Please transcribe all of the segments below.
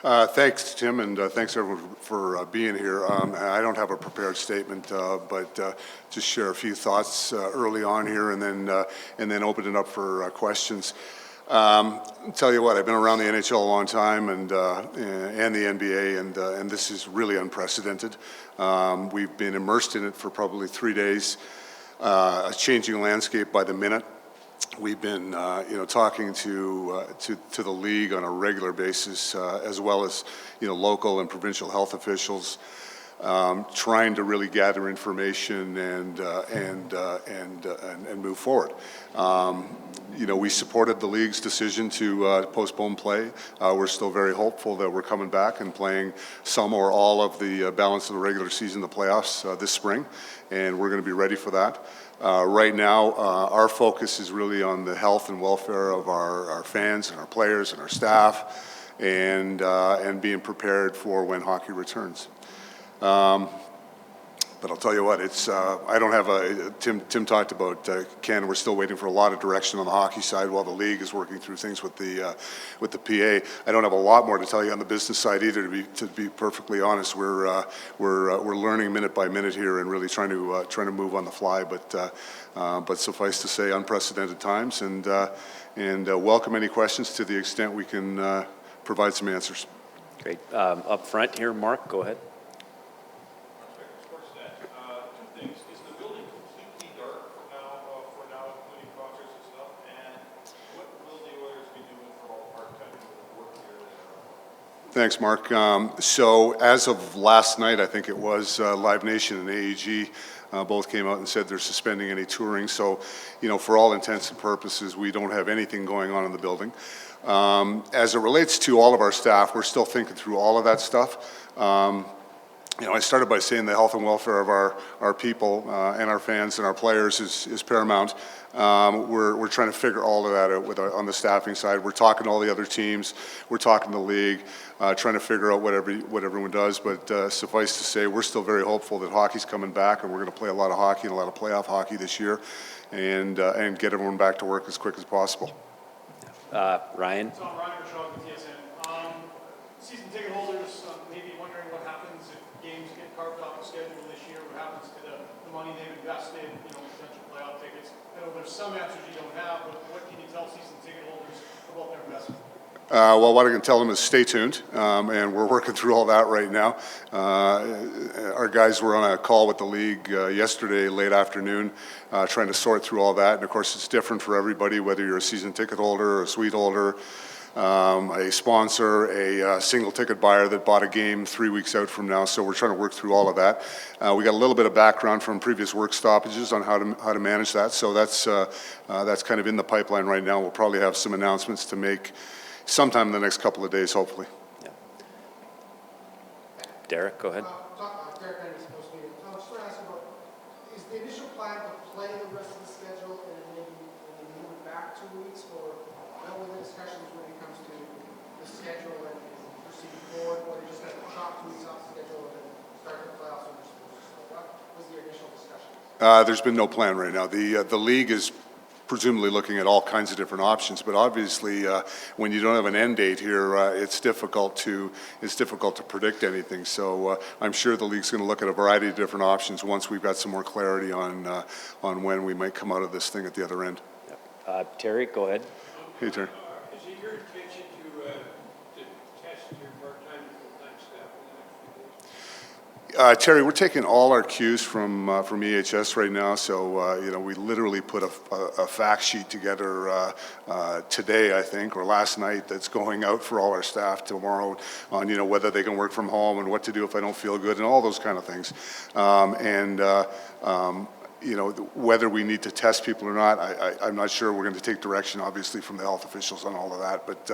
Thanks, Tim, and thanks everyone for being here. I don't have a prepared statement, but just share a few thoughts early on here, and then open it up for questions. Tell you what, I've been around the NHL a long time, and the NBA, and this is really unprecedented. We've been immersed in it for probably 3 days. A changing landscape by the minute. We've been, talking to the league on a regular basis, as well as, local and provincial health officials, trying to really gather information and move forward. We supported the league's decision to postpone play. We're still very hopeful that we're coming back and playing some or all of the balance of the regular season, the playoffs this spring, and we're going to be ready for that. Right now, our focus is really on the health and welfare of our fans and our players and our staff, and being prepared for when hockey returns. But I'll tell you what, it's I don't have Tim talked about Ken. We're still waiting for a lot of direction on the hockey side while the league is working through things with the PA. I don't have a lot more to tell you on the business side either. To be perfectly honest, we're learning minute by minute here and really trying to move on the fly. But suffice to say, unprecedented times, and welcome any questions to the extent we can provide some answers. Great. Up front here, Mark, go ahead. Thanks, Mark. So as of last night, I think it was, Live Nation and AEG both came out and said they're suspending any touring. So, for all intents and purposes, we don't have anything going on in the building. As it relates to all of our staff, we're still thinking through all of that stuff. I started by saying the health and welfare of our people and our fans and our players is paramount. We're trying to figure all of that out on the staffing side. We're talking to all the other teams. We're talking to the league, trying to figure out what everyone does. But suffice to say, we're still very hopeful that hockey's coming back, and we're going to play a lot of hockey and a lot of playoff hockey this year, and get everyone back to work as quick as possible. Ryan? So I'm Ryan Rashawn with TSN. Season ticket holders may be wondering what happens if games get carved off the schedule this year. What happens to the money they've invested, potential playoff tickets? I know there's some answers you don't have, but what can you tell season ticket holders about their investment? Well, what I can tell them is stay tuned, and we're working through all that right now. Our guys were on a call with the league yesterday, late afternoon, trying to sort through all that. And of course, it's different for everybody, whether you're a season ticket holder, a suite holder, a sponsor, a single ticket buyer that bought a game 3 weeks out from now. So we're trying to work through all of that. We got a little bit of background from previous work stoppages on how to manage that. So that's kind of in the pipeline right now. We'll probably have some announcements to make sometime in the next couple of days, hopefully. Yeah. Derek, go ahead. Derek, I'm supposed to be. I was just going to ask about, is the initial plan to play the rest of the schedule and maybe move it back 2 weeks, or what were the discussions when it comes to the schedule and proceeding forward, or you just have to chop 2 weeks off the schedule and then start the playoffs? What was the initial discussion? There's been no plan right now. The league is presumably looking at all kinds of different options, but obviously when you don't have an end date here, it's difficult to predict anything. So I'm sure the league's going to look at a variety of different options once we've got some more clarity on when we might come out of this thing at the other end. Terry, go ahead. Hey, Terry. Is it your intention to test your part-time and full-time staff in the next few days? Terry, we're taking all our cues from EHS right now. So we literally put a fact sheet together today, I think, or last night, that's going out for all our staff tomorrow on whether they can work from home and what to do if I don't feel good and all those kind of things. Whether we need to test people or not, I'm not sure. We're going to take direction, obviously, from the health officials on all of that. But,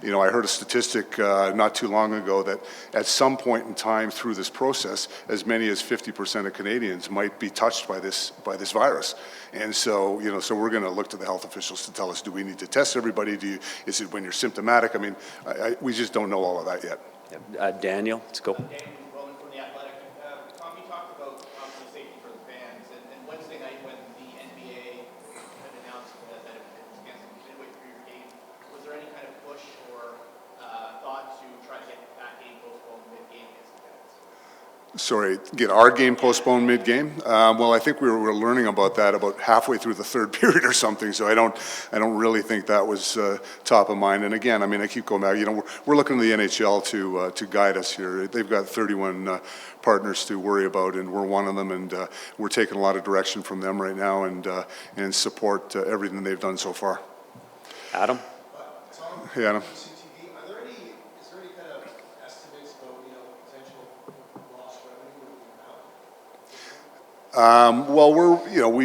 I heard a statistic not too long ago that at some point in time through this process, as many as 50% of Canadians might be touched by this virus. And so, so we're going to look to the health officials to tell us, do we need to test everybody? Is it when you're symptomatic? I mean, we just don't know all of that yet. Daniel, let's go. Wednesday night when the NBA had announced that it was canceling midway through your game, was there any kind of push or thought to try to get Get our game postponed mid-game? Well, I think we were learning about that about halfway through the third period or something, so I don't really think that was top of mind. And again, I mean, I keep going back, we're looking to the NHL to guide us here. They've got 31 partners to worry about, and we're one of them, and we're taking a lot of direction from them right now and support everything they've done so far. Adam? Tom, Hey, Adam. CTV, is there any kind of estimates about, potential lost revenue with the amount? Well,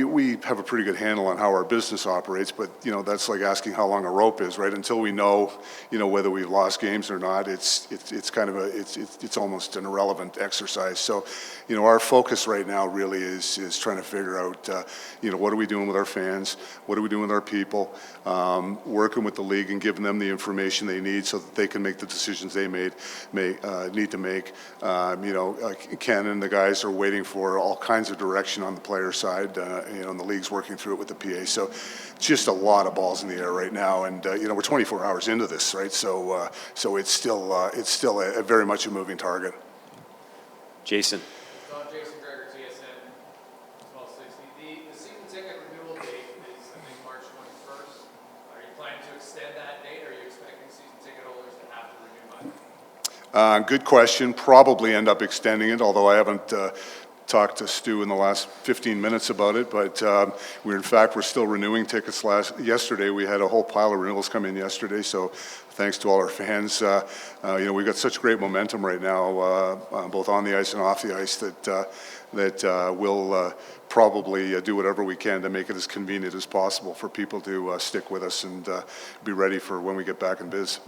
we have a pretty good handle on how our business operates, but that's like asking how long a rope is, right? Until we know, whether we've lost games or not, it's kind of it's almost an irrelevant exercise. So, our focus right now really is trying to figure out, what are we doing with our fans, what are we doing with our people, working with the league and giving them the information they need so that they can make the decisions they need to make. Ken and the guys are waiting for all kinds of direction on the player side, and the league's working through it with the PA. So just a lot of balls in the air right now, and we're 24 hours into this, right? So it's still a very much a moving target. Jason? Jason Greger, TSN 1260. The season ticket renewal date is, I think, March 21st. Are you planning to extend that date, or are you expecting season ticket holders to have to renew by? Good question. Probably end up extending it, although I haven't talked to Stu in the last 15 minutes about it, but we're still renewing tickets. Yesterday we had a whole pile of renewals come in yesterday, so thanks to all our fans. We've got such great momentum right now, both on the ice and off the ice, that we'll probably do whatever we can to make it as convenient as possible for people to stick with us and be ready for when we get back in biz.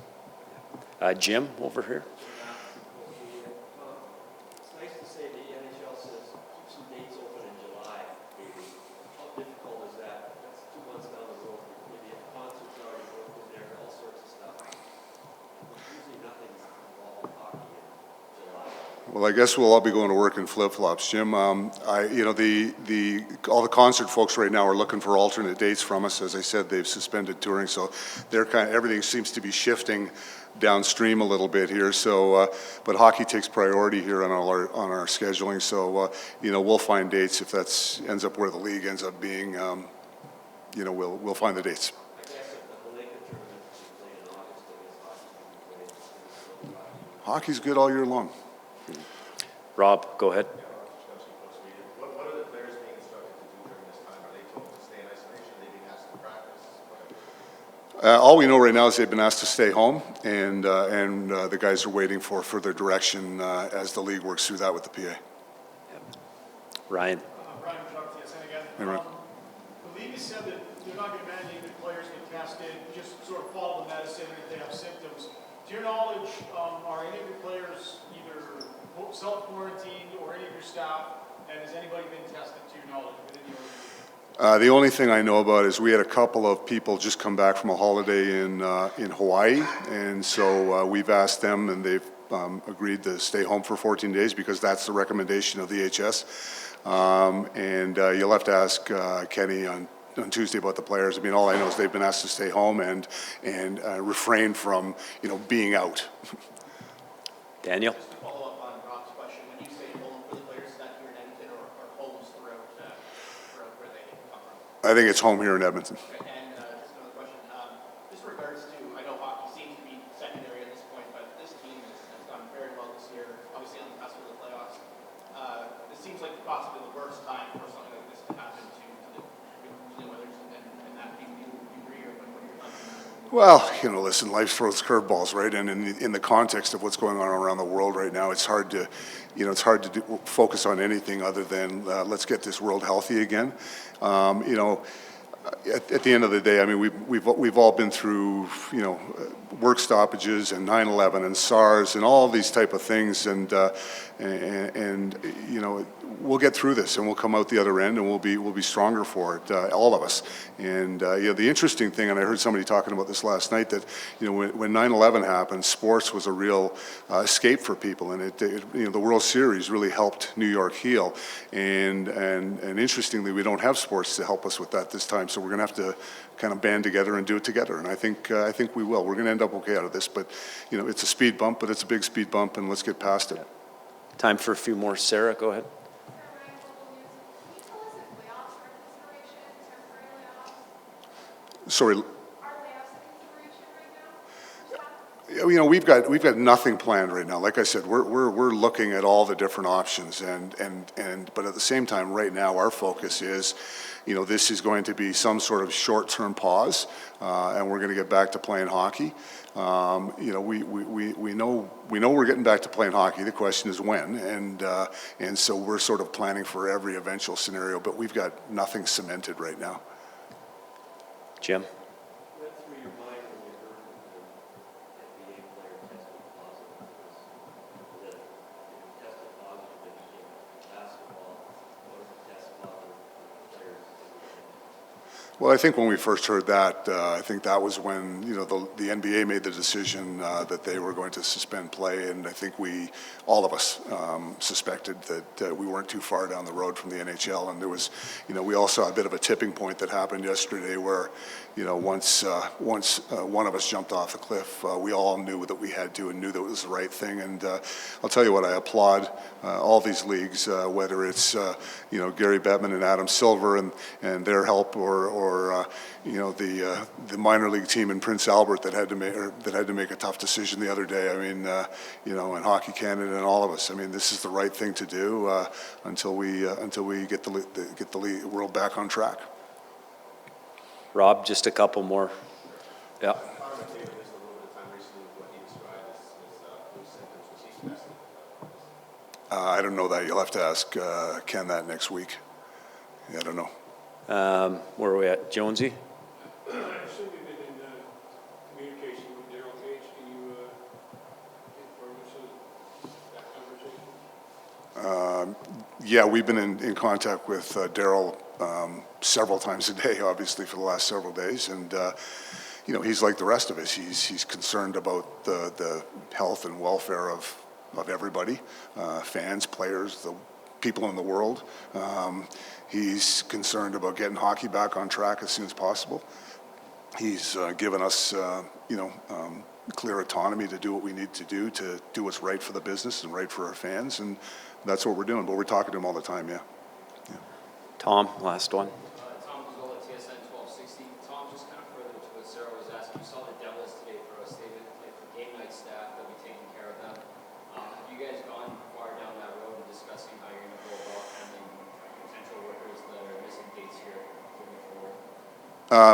Jim, over here. It's nice to say the NHL says keep some dates open in July, maybe. How difficult is that? That's 2 months down the road. Maybe a concert's already booked in there, all sorts of stuff. Usually nothing's involved in hockey in July. Well, I guess we'll all be going to work in flip-flops, Jim. All the concert folks right now are looking for alternate dates from us. As I said, they've suspended touring, so everything seems to be shifting downstream a little bit here. So, but hockey takes priority here on our scheduling. So, we'll find dates if that ends up where the league ends up being. We'll find the dates. I guess if the Laker tournament is played in August, I guess hockey can be played in Hockey's good all year long. Rob, go ahead. What are the players being instructed to do during this time? Are they told to stay in isolation? Are they being asked to practice? All we know right now is they've been asked to stay home, and the guys are waiting for further direction as the league works through that with the PA. Ryan? Brian Truck, TSN again. Hey, Ryan. The league has said that they're not going to mandate that players get tested, just sort of follow the medicine if they have symptoms. To your knowledge, are any of your players either self-quarantined or any of your staff, and has anybody been tested to your knowledge within the organization? The only thing I know about is we had a couple of people just come back from a holiday in Hawaii, and so we've asked them, and they've agreed to stay home for 14 days because that's the recommendation of the HS. You'll have to ask Kenny on Tuesday about the players. I mean, all I know is they've been asked to stay home and refrain from being out. Daniel? Just to follow up on Rob's question, when you say home for the players, is that here in Edmonton or homes throughout where they come from? I think it's home here in Edmonton. Okay, and just another question, just in regards to, I know hockey seems to be secondary at this point, but this team has done very well this year, obviously on the cusp of the playoffs. It seems like possibly the worst time for something like this to happen to the Oilers, and that being you agree, or what are your thoughts on that? Well, listen, life throws curveballs, right? And in the context of what's going on around the world right now, it's hard to, focus on anything other than let's get this world healthy again. At the end of the day, I mean, we've all been through, work stoppages and 9/11 and SARS and all these type of things, and we'll get through this and we'll come out the other end and we'll be stronger for it, all of us. And the interesting thing, and I heard somebody talking about this last night, that when 9/11 happened, sports was a real escape for people, and the World Series really helped New York heal. And interestingly, we don't have sports to help us with that this time, so we're going to have to kind of band together and do it together. And I think we will. We're going to end up okay out of this, but it's a speed bump, but it's a big speed bump, and let's get past it. Time for a few more. Sarah, go ahead. Sorry. You know, we've got nothing planned right now. Like I said, we're looking at all the different options, but at the same time, right now, our focus is, you know, this is going to be some sort of short-term pause, and we're going to get back to playing hockey. You know, we know we're getting back to playing hockey. The question is when, and so we're sort of planning for every eventual scenario, but we've got nothing cemented right now. Jim? Went through your mind when you heard the NBA player tested positive, that if you tested positive in basketball, what if you test positive for players? Well, I think when we first heard that, I think that was when, you know, the NBA made the decision that they were going to suspend play, and I think all of us, suspected that we weren't too far down the road from the NHL, and there was, you know, we all saw a bit of a tipping point that happened yesterday where, you know, once one of us jumped off the cliff, we all knew that we had to and knew that it was the right thing, and I'll tell you what, I applaud all these leagues, whether it's, you know, Gary Bettman and Adam Silver and their help, or you know, the minor league team in Prince Albert that had to make a tough decision the other day. I mean, you know, and Hockey Canada and all of us. I mean, this is the right thing to do until we get the world back on track. Rob, just a couple more. Yeah. Connor McDavid missed a little bit of time recently with what he described as flu symptoms. Was he tested? I don't know that. You'll have to ask Ken that next week. Yeah, I don't know. Where are we at? Jonesy? I assume you've been in communication with Daryl Cage. Can you inform us of that conversation? Yeah, we've been in contact with Daryl several times a day, obviously, for the last several days, and you know, he's like the rest of us. He's concerned about the health and welfare of everybody, fans, players, the people in the world. He's concerned about getting hockey back on track as soon as possible. He's given us, you know, clear autonomy to do what we need to do what's right for the business and right for our fans, and that's what we're doing. But we're talking to him all the time, yeah. Tom, last one. Tom Guzzola, TSN 1260. Tom, just kind of further to what Sarah was asking, you saw the Devils today for a statement, like for game night staff, they'll be taking care of them. Have you guys gone far down that road in discussing how you're going to go about handling potential workers that are missing dates here moving forward?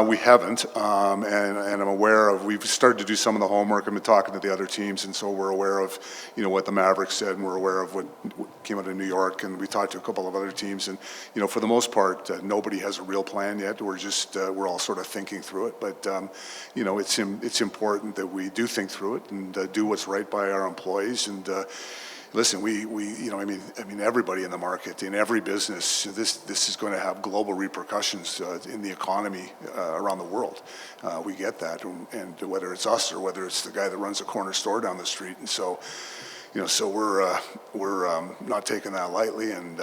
We haven't, and I'm aware of, we've started to do some of the homework. I've been talking to the other teams, and so we're aware of, you know, what the Mavericks said, and we're aware of what came out of New York, and we talked to a couple of other teams, and, you know, for the most part, nobody has a real plan yet. We're just, we're all sort of thinking through it, but, you know, it's important that we do think through it and do what's right by our employees, and, listen, we you know, I mean everybody in the market, in every business, this is going to have global repercussions in the economy around the world. We get that, and whether it's us or whether it's the guy that runs a corner store down the street, and so, you know, so we're not taking that lightly, and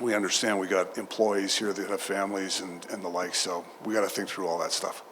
we understand we got employees here that have families and the like, so we got to think through all that stuff.